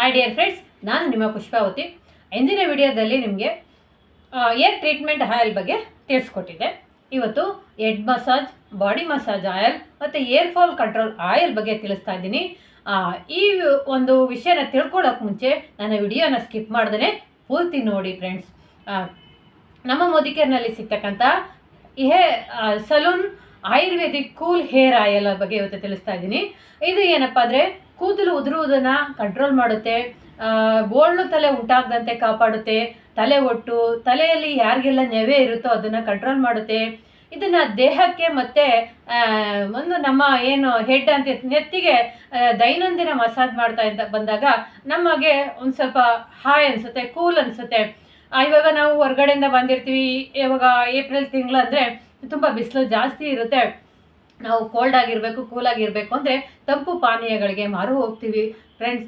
Hi dear friends, ನಾನು ನಿಮ್ಮ ಪುಷ್ಪಾವತಿ. ಇಂದಿನ ವಿಡಿಯೋದಲ್ಲಿ ನಿಮಗೆ ಏರ್ ಟ್ರೀಟ್ಮೆಂಟ್ ಆಯಿಲ್ ಬಗ್ಗೆ ತಿಳಿಸ್ಕೊಟ್ಟಿದ್ದೆ. ಇವತ್ತು head massage, body massage oil ಮತ್ತು ಏರ್ ಫಾಲ್ ಕಂಟ್ರೋಲ್ ಆಯಿಲ್ ಬಗ್ಗೆ ತಿಳಿಸ್ತಾ ಇದ್ದೀನಿ. ಈ ಒಂದು ವಿಷಯನ ತಿಳ್ಕೊಳ್ಳೋಕೆ ಮುಂಚೆ ನನ್ನ ವಿಡಿಯೋನ ಸ್ಕಿಪ್ ಮಾಡ್ದೇ ಪೂರ್ತಿ ನೋಡಿ ಫ್ರೆಂಡ್ಸ್. ನಮ್ಮ ಮೋದಿಕೇರ್ನಲ್ಲಿ ಸಿಗ್ತಕ್ಕಂಥ salon ayurvedic cool hair oil ಬಗ್ಗೆ ಇವತ್ತು ತಿಳಿಸ್ತಾ ಇದ್ದೀನಿ. ಇದು ಏನಪ್ಪ ಅಂದರೆ ಕೂದಲು ಉದುರುವುದನ್ನು ಕಂಟ್ರೋಲ್ ಮಾಡುತ್ತೆ, ಬೋಳ್ಳು ತಲೆ ಉಂಟಾಗದಂತೆ ಕಾಪಾಡುತ್ತೆ, ತಲೆ ಒಟ್ಟು, ತಲೆಯಲ್ಲಿ ಯಾರಿಗೆಲ್ಲ ನೆವೆ ಇರುತ್ತೋ ಅದನ್ನು ಕಂಟ್ರೋಲ್ ಮಾಡುತ್ತೆ. ಇದನ್ನು ದೇಹಕ್ಕೆ ಮತ್ತು ಒಂದು ನಮ್ಮ ಏನು ಹೆಡ್ ಅಂತ ನೆತ್ತಿಗೆ ದೈನಂದಿನ ಮಸಾಜ್ ಮಾಡ್ತಾ ಬಂದಾಗ ನಮಗೆ ಒಂದು ಸ್ವಲ್ಪ ಹಾಯ್ ಅನಿಸುತ್ತೆ, ಕೂಲ್ ಅನಿಸುತ್ತೆ. ಇವಾಗ ನಾವು ಹೊರಗಡೆಯಿಂದ ಬಂದಿರ್ತೀವಿ, ಇವಾಗ ಏಪ್ರಿಲ್ ತಿಂಗಳು ಅಂದರೆ ತುಂಬ ಬಿಸಿಲು ಜಾಸ್ತಿ ಇರುತ್ತೆ. ನಾವು ಕೋಲ್ಡ್ ಆಗಿರಬೇಕು, ಕೂಲಾಗಿರಬೇಕು ಅಂದರೆ ತಂಪು ಪಾನೀಯಗಳಿಗೆ ಮಾರು ಹೋಗ್ತೀವಿ ಫ್ರೆಂಡ್ಸ್.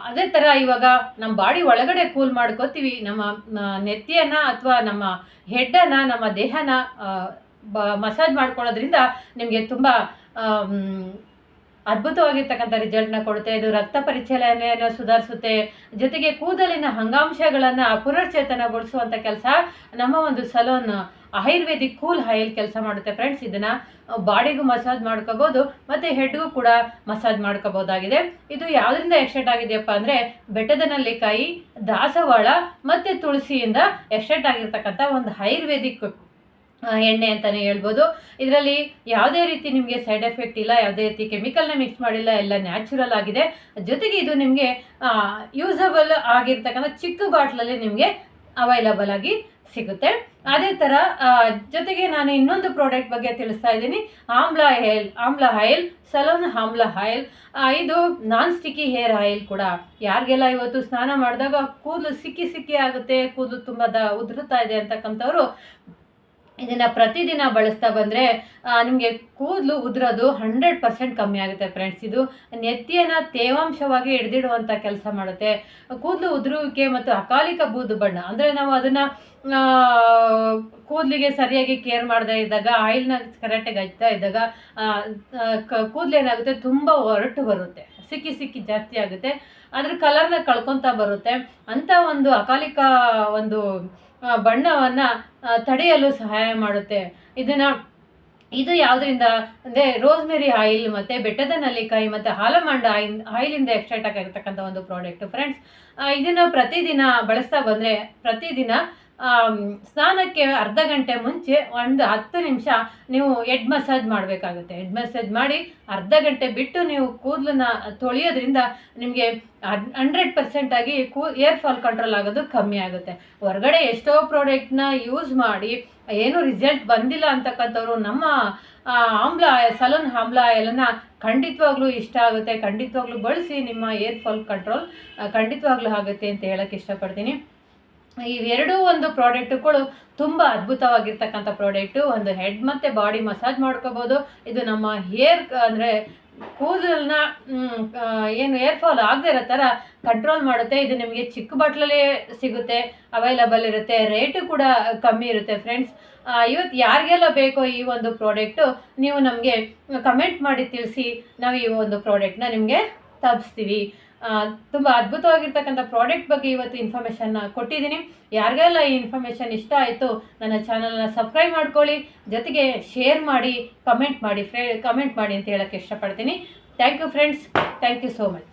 ಅದೇ ಥರ ಇವಾಗ ನಮ್ಮ ಬಾಡಿ ಒಳಗಡೆ ಕೂಲ್ ಮಾಡ್ಕೋತೀವಿ. ನಮ್ಮ ನೆತ್ತಿಯನ್ನು ಅಥವಾ ನಮ್ಮ ಹೆಡ್ಡನ್ನು, ನಮ್ಮ ದೇಹನ ಮಸಾಜ್ ಮಾಡ್ಕೊಳ್ಳೋದ್ರಿಂದ ನಿಮಗೆ ತುಂಬ ಅದ್ಭುತವಾಗಿರ್ತಕ್ಕಂಥ ರಿಸಲ್ಟ್ನ ಕೊಡುತ್ತೆ. ಇದು ರಕ್ತ ಪರಿಚಲನೆಯನ್ನು ಸುಧಾರಿಸುತ್ತೆ, ಜೊತೆಗೆ ಕೂದಲಿನ ಅಂಗಾಂಶಗಳನ್ನು ಪುನರ್ಚೇತನಗೊಳಿಸುವಂಥ ಕೆಲಸ ನಮ್ಮ ಒಂದು ಸಲೂನ್ ಆಯುರ್ವೇದಿಕ್ ಕೂಲ್ ಆಯಿಲ್ ಕೆಲಸ ಮಾಡುತ್ತೆ ಫ್ರೆಂಡ್ಸ್. ಇದನ್ನು ಬಾಡಿಗೂ ಮಸಾಜ್ ಮಾಡ್ಕೋಬೋದು ಮತ್ತು ಹೆಡ್ಗೂ ಕೂಡ ಮಸಾಜ್ ಮಾಡ್ಕೋಬೋದಾಗಿದೆ. ಇದು ಯಾವುದರಿಂದ ಎಕ್ಸ್ಟ್ರಾಕ್ಟ್ ಆಗಿದೆಯಪ್ಪ ಅಂದರೆ ಬೆಟ್ಟದ ನೆಲ್ಲಿಕಾಯಿ, ದಾಸವಾಳ ಮತ್ತು ತುಳಸಿಯಿಂದ ಎಕ್ಸ್ಟ್ರಾಕ್ಟ್ ಆಗಿರ್ತಕ್ಕಂಥ ಒಂದು ಆಯುರ್ವೇದಿಕ್ ಎಣ್ಣೆ ಅಂತಲೇ ಹೇಳ್ಬೋದು. ಇದರಲ್ಲಿ ಯಾವುದೇ ರೀತಿ ನಿಮಗೆ ಸೈಡ್ ಎಫೆಕ್ಟ್ ಇಲ್ಲ, ಯಾವುದೇ ರೀತಿ ಕೆಮಿಕಲ್ನ ಮಿಕ್ಸ್ ಮಾಡಿಲ್ಲ, ಎಲ್ಲ ನ್ಯಾಚುರಲ್ ಆಗಿದೆ. ಜೊತೆಗೆ ಇದು ನಿಮಗೆ ಯೂಸಬಲ್ ಆಗಿರ್ತಕ್ಕಂಥ ಚಿಕ್ಕ ಬಾಟ್ಲಲ್ಲಿ ನಿಮಗೆ ಅವೈಲಬಲ್ ಆಗಿ ಸಿಗುತ್ತೆ. ಅದೇ ಥರ ಜೊತೆಗೆ ನಾನು ಇನ್ನೊಂದು ಪ್ರಾಡಕ್ಟ್ ಬಗ್ಗೆ ತಿಳಿಸ್ತಾ ಇದ್ದೀನಿ. ಆಮ್ಲ ಆಯಿಲ್, ಸಲೂನ್ ಆಮ್ಲ ಆಯಿಲ್. ಇದು ನಾನ್ ಸ್ಟಿಕ್ಕಿ ಹೇರ್ ಆಯಿಲ್ ಕೂಡ. ಯಾರಿಗೆಲ್ಲ ಇವತ್ತು ಸ್ನಾನ ಮಾಡಿದಾಗ ಕೂದಲು ಸಿಕ್ಕಿ ಆಗುತ್ತೆ, ಕೂದಲು ತುಂಬ ಉದುರುತ್ತಾ ಇದೆ ಅಂತಕ್ಕಂಥವ್ರು ಇದನ್ನು ಪ್ರತಿದಿನ ಬಳಸ್ತಾ ಬಂದರೆ ನಿಮಗೆ ಕೂದಲು ಉದುರೋದು 100% ಕಮ್ಮಿ ಆಗುತ್ತೆ ಫ್ರೆಂಡ್ಸ್. ಇದು ನೆತ್ತಿಯನ್ನು ತೇವಾಂಶವಾಗಿ ಹಿಡಿದಿಡುವಂಥ ಕೆಲಸ ಮಾಡುತ್ತೆ. ಕೂದಲು ಉದುರುವಿಕೆ ಮತ್ತು ಅಕಾಲಿಕ ಬೂದು ಬಣ್ಣ ಅಂದರೆ ನಾವು ಅದನ್ನು ಕೂದಲಿಗೆ ಸರಿಯಾಗಿ ಕೇರ್ ಮಾಡದೇ ಇದ್ದಾಗ, ಆಯಿಲ್ನ ಕರೆಕ್ಟಾಗಿ ಹಚ್ತಾ ಇದ್ದಾಗ ಕೂದಲು ಏನಾಗುತ್ತೆ, ತುಂಬ ಹೊರಟು ಬರುತ್ತೆ, ಸಿಕ್ಕಿ ಜಾಸ್ತಿ ಆಗುತ್ತೆ, ಅದ್ರ ಕಲರ್ನ ಕಳ್ಕೊತಾ ಬರುತ್ತೆ. ಅಂಥ ಒಂದು ಅಕಾಲಿಕ ಒಂದು ಬಣ್ಣವನ್ನು ತಡೆಯಲು ಸಹಾಯ ಮಾಡುತ್ತೆ. ಇದು ಯಾವುದರಿಂದ ಅಂದರೆ ರೋಸ್ಮೆರಿ ಆಯಿಲ್ ಮತ್ತು ಬೆಟ್ಟದ ನೆಲ್ಲಿಕಾಯಿ ಮತ್ತು ಆಲಮಂಡ ಆಯಿಲಿಂದ ಎಕ್ಸ್ಟ್ರಾಕ್ಟ್ ಆಗಿರ್ತಕ್ಕಂಥ ಒಂದು ಪ್ರಾಡಕ್ಟ್ ಫ್ರೆಂಡ್ಸ್. ಇದನ್ನು ಪ್ರತಿದಿನ ಬಳಸ್ತಾ ಬಂದರೆ ಪ್ರತಿದಿನ ಸ್ನಾನಕ್ಕೆ ಅರ್ಧ ಗಂಟೆ ಮುಂಚೆ ಒಂದು 10 ನಿಮಿಷ ನೀವು ಹೆಡ್ ಮಸಾಜ್ ಮಾಡಬೇಕಾಗುತ್ತೆ. ಹೆಡ್ ಮಸಾಜ್ ಮಾಡಿ ಅರ್ಧ ಗಂಟೆ ಬಿಟ್ಟು ನೀವು ಕೂದಲನ್ನ ತೊಳೆಯೋದ್ರಿಂದ ನಿಮಗೆ 100% ಆಗಿ ಏರ್ ಫಾಲ್ ಕಂಟ್ರೋಲ್ ಆಗೋದು ಕಮ್ಮಿ ಆಗುತ್ತೆ. ಹೊರಗಡೆ ಎಷ್ಟೋ ಪ್ರಾಡಕ್ಟ್ನ ಯೂಸ್ ಮಾಡಿ ಏನೂ ರಿಸಲ್ಟ್ ಬಂದಿಲ್ಲ ಅಂತಕ್ಕಂಥವ್ರು ನಮ್ಮ ಸಲೂನ್ ಆಮ್ಲ ಆಯಿಲನ್ನು ಖಂಡಿತವಾಗ್ಲೂ ಇಷ್ಟ ಆಗುತ್ತೆ, ಖಂಡಿತವಾಗ್ಲೂ ಬಳಸಿ. ನಿಮ್ಮ ಏರ್ ಫಾಲ್ ಕಂಟ್ರೋಲ್ ಖಂಡಿತವಾಗ್ಲೂ ಆಗುತ್ತೆ ಅಂತ ಹೇಳೋಕ್ಕೆ ಇಷ್ಟಪಡ್ತೀನಿ. ಇವೆರಡೂ ಒಂದು ಪ್ರಾಡಕ್ಟುಗಳು ತುಂಬ ಅದ್ಭುತವಾಗಿರ್ತಕ್ಕಂಥ ಪ್ರಾಡಕ್ಟು. ಒಂದು ಹೆಡ್ ಮತ್ತು ಬಾಡಿ ಮಸಾಜ್ ಮಾಡ್ಕೋಬೋದು. ಇದು ನಮ್ಮ ಹೇರ್ ಅಂದರೆ ಕೂದಲನ್ನ ಏನು ಏರ್ ಫಾಲ್ ಆಗದೆ ಇರೋ ಥರ ಕಂಟ್ರೋಲ್ ಮಾಡುತ್ತೆ. ಇದು ನಿಮಗೆ ಚಿಕ್ಕ ಬಾಟ್ಲಲ್ಲೇ ಸಿಗುತ್ತೆ, ಅವೈಲಬಲ್ ಇರುತ್ತೆ, ರೇಟು ಕೂಡ ಕಮ್ಮಿ ಇರುತ್ತೆ ಫ್ರೆಂಡ್ಸ್. ಇವತ್ತು ಯಾರಿಗೆಲ್ಲ ಬೇಕೋ ಈ ಒಂದು ಪ್ರಾಡಕ್ಟು ನೀವು ನಮಗೆ ಕಮೆಂಟ್ ಮಾಡಿ ತಿಳಿಸಿ, ನಾವು ಈ ಒಂದು ಪ್ರಾಡಕ್ಟ್ನ ನಿಮಗೆ ತಲುಪಿಸ್ತೀವಿ. ತುಂಬ ಅದ್ಭುತವಾಗಿರ್ತಕ್ಕಂಥ ಪ್ರಾಡಕ್ಟ್ ಬಗ್ಗೆ ಇವತ್ತು ಇನ್ಫಾರ್ಮೇಷನ್ನ ಕೊಟ್ಟಿದ್ದೀನಿ. ಯಾರಿಗೆಲ್ಲ ಈ ಇನ್ಫಾರ್ಮೇಷನ್ ಇಷ್ಟ ಆಯಿತು ನನ್ನ ಚಾನಲ್ನ ಸಬ್ಸ್ಕ್ರೈಬ್ ಮಾಡ್ಕೊಳ್ಳಿ, ಜೊತೆಗೆ ಶೇರ್ ಮಾಡಿ, ಕಮೆಂಟ್ ಮಾಡಿ ಅಂತ ಹೇಳೋಕ್ಕೆ ಇಷ್ಟಪಡ್ತೀನಿ. Thank you friends, thank you so much.